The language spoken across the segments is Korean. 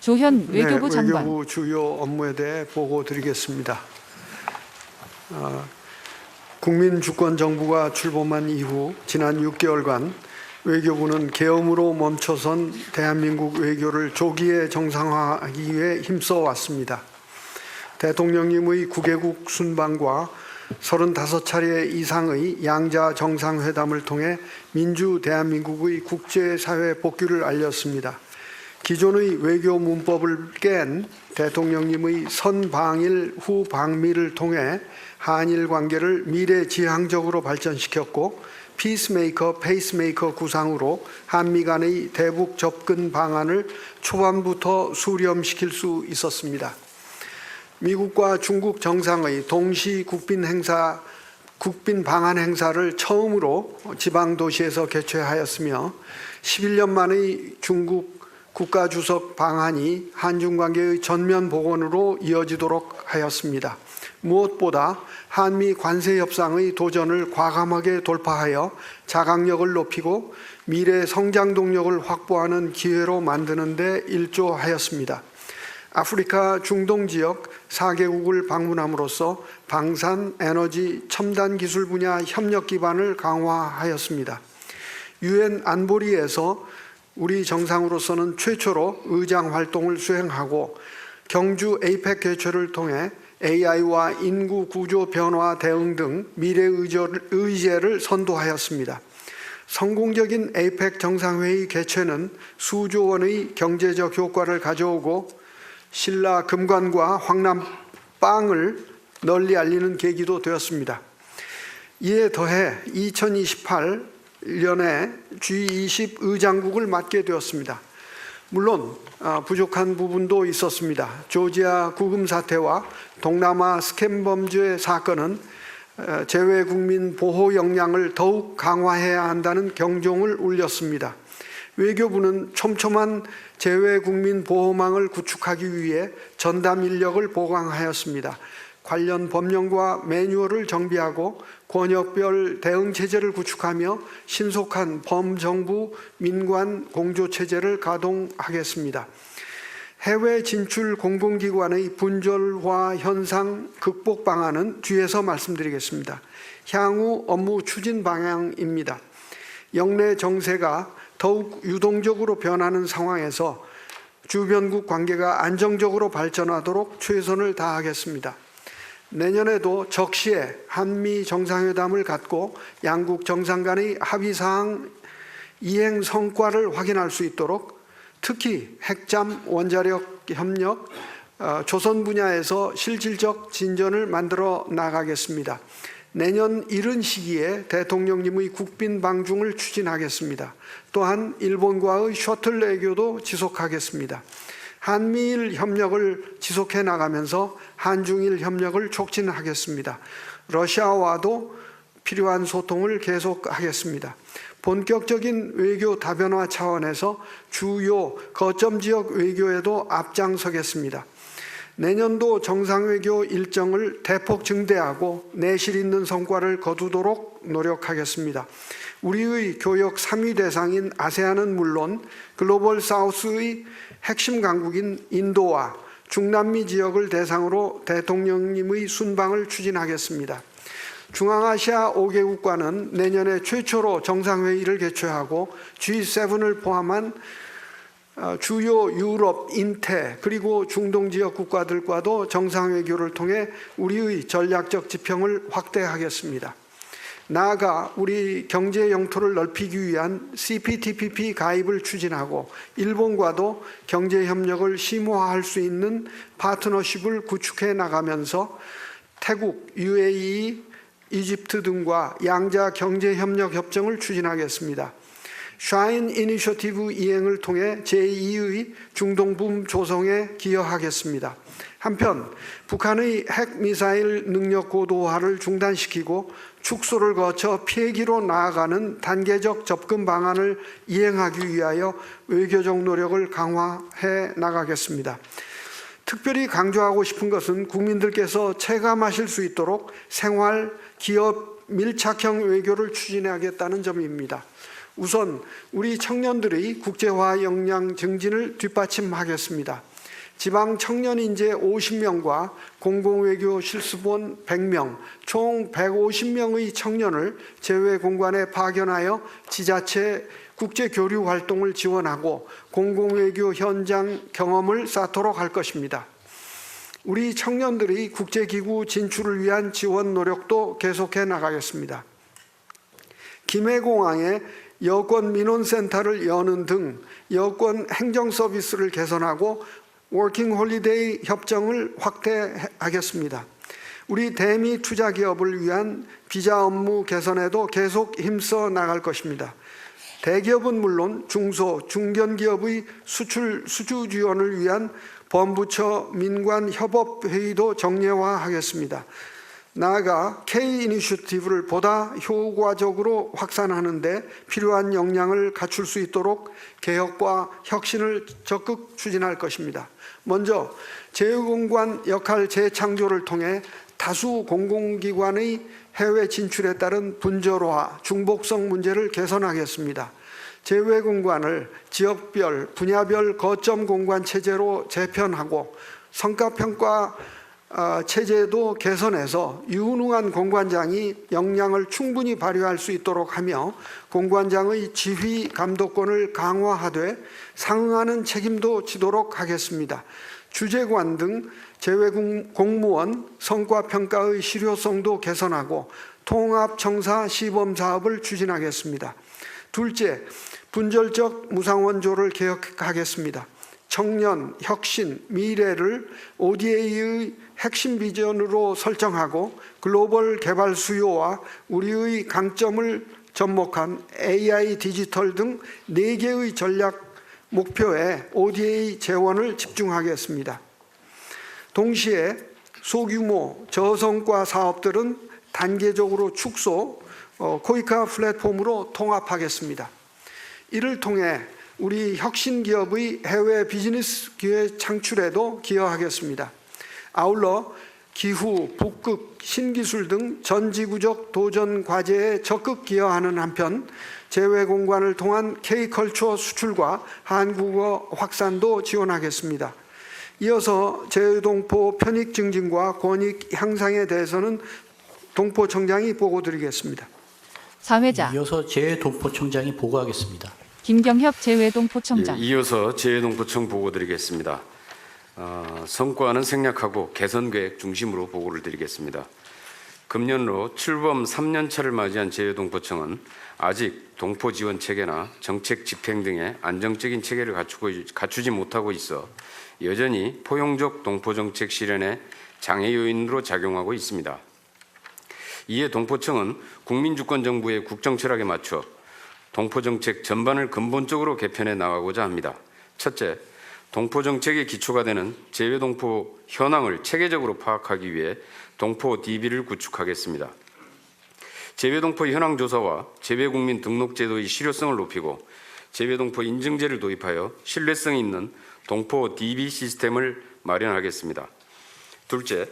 조현 외교부 장관. 외교부 주요 업무에 대해 보고 드리겠습니다. 국민주권정부가 출범한 이후 지난 6개월간 외교부는 계엄으로 멈춰선 대한민국 외교를 조기에 정상화하기 위해 힘써 왔습니다. 대통령님의 9개국 순방과 35차례 이상의 양자 정상회담을 통해 민주 대한민국의 국제사회 복귀를 알렸습니다. 기존의 외교 문법을 깬 대통령님의 선방일 후방미를 통해 한일 관계를 미래지향적으로 발전시켰고 피스메이커, 페이스메이커 구상으로 한미 간의 대북 접근 방안을 초반부터 수렴시킬 수 있었습니다. 미국과 중국 정상의 동시 국빈 방한 행사를 처음으로 지방 도시에서 개최하였으며 11년 만의 중국 국가주석 방한이 한중 관계의 전면 복원으로 이어지도록 하였습니다. 무엇보다 한미 관세 협상의 도전을 과감하게 돌파하여 자각력을 높이고 미래 성장 동력을 확보하는 기회로 만드는 데 일조하였습니다. 아프리카 중동 지역 4개국을 방문함으로써 방산, 에너지, 첨단 기술 분야 협력 기반을 강화하였습니다. 유엔 안보리에서 우리 정상으로서는 최초로 의장 활동을 수행하고 경주 에이펙 개최를 통해 AI와 인구 구조 변화 대응 등 미래 의제를 선도하였습니다. 성공적인 에이펙 정상회의 개최는 수조 원의 경제적 효과를 가져오고 신라 금관과 황남 빵을 널리 알리는 계기도 되었습니다. 이에 더해 2028년에 G20 의장국을 맡게 되었습니다. 물론 부족한 부분도 있었습니다. 조지아 구금 사태와 동남아 스캠 범죄 사건은 재외국민 보호 역량을 더욱 강화해야 한다는 경종을 울렸습니다. 외교부는 촘촘한 재외국민 보호망을 구축하기 위해 전담 인력을 보강하였습니다. 관련 법령과 매뉴얼을 정비하고 권역별 대응 체제를 구축하며 신속한 범정부 민관 공조 체제를 가동하겠습니다. 해외 진출 공공기관의 분절화 현상 극복 방안은 뒤에서 말씀드리겠습니다. 향후 업무 추진 방향입니다. 영내 정세가 더욱 유동적으로 변하는 상황에서 주변국 관계가 안정적으로 발전하도록 최선을 다하겠습니다. 내년에도 적시에 한미 정상회담을 갖고 양국 정상 간의 합의사항 이행 성과를 확인할 수 있도록 특히 핵잠, 원자력 협력, 조선 분야에서 실질적 진전을 만들어 나가겠습니다. 내년 이른 시기에 대통령님의 국빈 방중을 추진하겠습니다. 또한 일본과의 셔틀 외교도 지속하겠습니다. 한미일 협력을 지속해 나가면서 한중일 협력을 촉진하겠습니다. 러시아와도 필요한 소통을 계속하겠습니다. 본격적인 외교 다변화 차원에서 주요 거점 지역 외교에도 앞장서겠습니다. 내년도 정상외교 일정을 대폭 증대하고 내실 있는 성과를 거두도록 노력하겠습니다. 우리의 교역 3위 대상인 아세안은 물론 글로벌 사우스의 핵심 강국인 인도와 중남미 지역을 대상으로 대통령님의 순방을 추진하겠습니다. 중앙아시아 5개국과는 내년에 최초로 정상회의를 개최하고 G7을 포함한 주요 유럽, 인태 그리고 중동 지역 국가들과도 정상외교를 통해 우리의 전략적 지평을 확대하겠습니다. 나아가 우리 경제 영토를 넓히기 위한 CPTPP 가입을 추진하고 일본과도 경제 협력을 심화할 수 있는 파트너십을 구축해 나가면서 태국, UAE, 이집트 등과 양자 경제 협력 협정을 추진하겠습니다. 샤인 이니셔티브 이행을 통해 제2의 중동붐 조성에 기여하겠습니다. 한편 북한의 핵미사일 능력 고도화를 중단시키고 축소를 거쳐 폐기로 나아가는 단계적 접근 방안을 이행하기 위하여 외교적 노력을 강화해 나가겠습니다. 특별히 강조하고 싶은 것은 국민들께서 체감하실 수 있도록 생활, 기업 밀착형 외교를 추진하겠다는 점입니다. 우선 우리 청년들의 국제화 역량 증진을 뒷받침하겠습니다. 지방 청년 인재 50명과 공공외교 실습원 100명, 총 150명의 청년을 제외 공간에 파견하여 지자체 국제 교류 활동을 지원하고 공공외교 현장 경험을 쌓도록 할 것입니다. 우리 청년들의 국제기구 진출을 위한 지원 노력도 계속해 나가겠습니다. 김해공항에 여권 민원센터를 여는 등 여권 행정 서비스를 개선하고 워킹 홀리데이 협정을 확대하겠습니다. 우리 대미 투자기업을 위한 비자 업무 개선에도 계속 힘써 나갈 것입니다. 대기업은 물론 중소, 중견기업의 수출 수주 지원을 위한 범부처 민관협업회의도 정례화하겠습니다. 나아가 K-이니셔티브를 보다 효과적으로 확산하는 데 필요한 역량을 갖출 수 있도록 개혁과 혁신을 적극 추진할 것입니다. 먼저 제휴공간 역할 재창조를 통해 다수 공공기관의 해외 진출에 따른 분절화, 중복성 문제를 개선하겠습니다. 제외공간을 지역별, 분야별 거점 공간 체제로 재편하고 성과평가 체제도 개선해서 유능한 공관장이 역량을 충분히 발휘할 수 있도록 하며 공관장의 지휘 감독권을 강화하되 상응하는 책임도 지도록 하겠습니다. 주재관 등 제외공무원 성과평가의 실효성도 개선하고 통합청사 시범사업을 추진하겠습니다. 둘째, 분절적 무상원조를 개혁하겠습니다. 청년, 혁신, 미래를 ODA의 핵심 비전으로 설정하고 글로벌 개발 수요와 우리의 강점을 접목한 AI, 디지털 등 4개의 전략 목표에 ODA 재원을 집중하겠습니다. 동시에 소규모 저성과 사업들은 단계적으로 축소, 코이카 플랫폼으로 통합하겠습니다. 이를 통해 우리 혁신 기업의 해외 비즈니스 기회 창출에도 기여하겠습니다. 아울러 기후, 북극, 신기술 등 전지구적 도전 과제에 적극 기여하는 한편 제외 공간을 통한 K컬처 수출과 한국어 확산도 지원하겠습니다. 이어서 제외동포 편익 증진과 권익 향상에 대해서는 동포청장이 보고드리겠습니다. 사회자. 이어서 제외동포청장이 보고하겠습니다. 김경협 제외동포청장. 이어서 제외동포청 보고드리겠습니다. 성과는 생략하고 개선계획 중심으로 보고를 드리겠습니다. 금년으로 출범 3년차를 맞이한 제외동포청은 아직 동포 지원 체계나 정책 집행 등의 안정적인 체계를 갖추지 못하고 있어 여전히 포용적 동포 정책 실현에 장애 요인으로 작용하고 있습니다. 이에 동포청은 국민주권정부의 국정 철학에 맞춰 동포 정책 전반을 근본적으로 개편해 나가고자 합니다. 첫째, 동포 정책의 기초가 되는 제외동포 현황을 체계적으로 파악하기 위해 동포 DB를 구축하겠습니다. 제외동포 현황 조사와 제외국민 등록 제도의 실효성을 높이고 제외동포 인증제를 도입하여 신뢰성 있는 동포 DB 시스템을 마련하겠습니다. 둘째,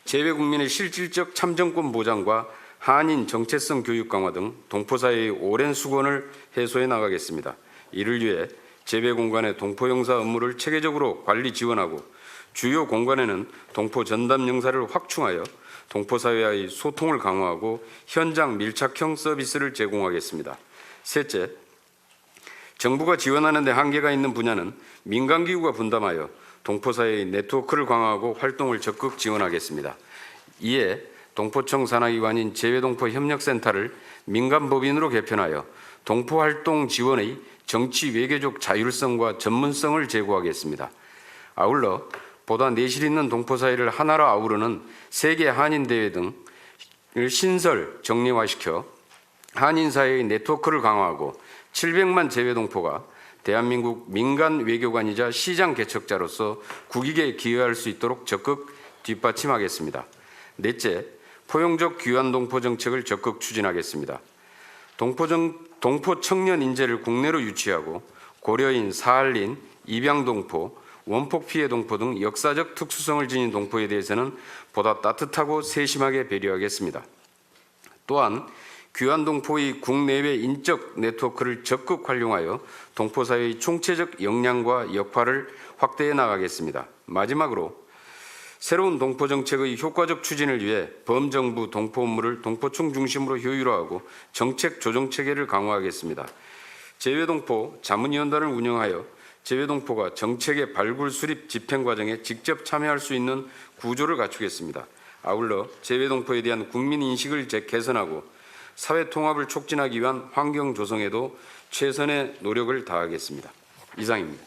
제외국민의 실질적 참정권 보장과 한인 정체성 교육 강화 등 동포사회의 오랜 수건을 해소해 나가겠습니다. 이를 위해 제외 공간의 동포 영사 업무를 체계적으로 관리 지원하고 주요 공간에는 동포 전담 영사를 확충하여 동포사회와의 소통을 강화하고 현장 밀착형 서비스를 제공하겠습니다. 셋째, 정부가 지원하는 데 한계가 있는 분야는 민간기구가 분담하여 동포사회의 네트워크를 강화하고 활동을 적극 지원하겠습니다. 이에 동포청 산하기관인 제외동포협력센터를 민간법인으로 개편하여 동포활동 지원의 정치 외교적 자율성과 전문성을 제고하겠습니다. 아울러 보다 내실 있는 동포사회를 하나로 아우르는 세계 한인대회 등을 신설, 정례화시켜 한인사회의 네트워크를 강화하고 700만 제외동포가 대한민국 민간 외교관이자 시장 개척자로서 국익에 기여할 수 있도록 적극 뒷받침하겠습니다. 넷째, 포용적 귀환 동포 정책을 적극 추진하겠습니다. 동포 청년 인재를 국내로 유치하고 고려인, 사할린, 입양동포, 원폭 피해 동포 등 역사적 특수성을 지닌 동포에 대해서는 보다 따뜻하고 세심하게 배려하겠습니다. 또한 귀한 동포의 국내외 인적 네트워크를 적극 활용하여 동포사회의 총체적 역량과 역할을 확대해 나가겠습니다. 마지막으로 새로운 동포 정책의 효과적 추진을 위해 범정부 동포 업무를 동포청 중심으로 효율화하고 정책 조정 체계를 강화하겠습니다. 재외동포 자문위원단을 운영하여 재외동포가 정책의 발굴, 수립, 집행 과정에 직접 참여할 수 있는 구조를 갖추겠습니다. 아울러 재외동포에 대한 국민 인식을 개선하고 사회 통합을 촉진하기 위한 환경 조성에도 최선의 노력을 다하겠습니다. 이상입니다.